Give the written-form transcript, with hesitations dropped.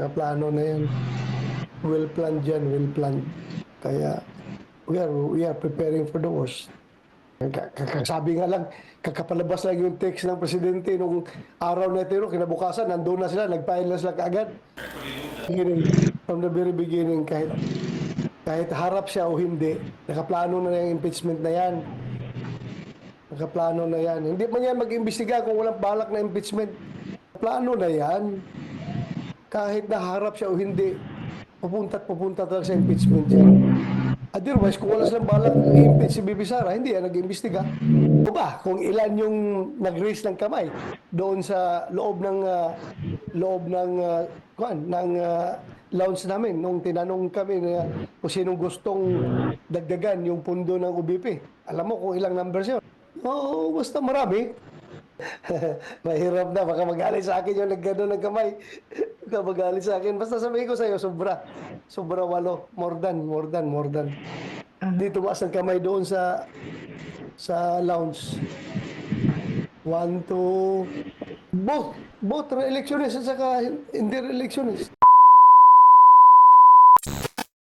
nakaplano na yan. Well planned yan, well planned. Kaya we are preparing for the worst. Sabi nga lang, kakapalabas lang yung text ng presidente nung araw na ito, kinabukasan, nandun na sila, nag-file na sila kaagad. From the very beginning, kahit harap siya o hindi, nakaplano na yung impeachment na yan. Nakaplano na yan. Hindi man yan mag-imbestiga kung walang balak na impeachment. Plano na yan. Kahit naharap siya o hindi, pupunta talaga sa impeachment yan. Otherwise, kung wala silang balak i-impeach si Bibi Sara, hindi yan nag-imbestiga. O ba, kung ilan yung nag-raise ng kamay doon sa loob ng lounge namin nung tinanong kami na kung sinong gustong dagdagan yung pundo ng UBP. Alam mo kung ilang numbers yun? Oo, basta marami. Mahirap na, baka magalit sa akin yung naggano ng kamay. Baka magalit sa akin. Basta sabihin ko sa iyo, sobra. Sobra 8. More than. Hindi tumaas ng kamay doon sa lounge. 1, 2, both re-electionist at saka hindi re-electionist.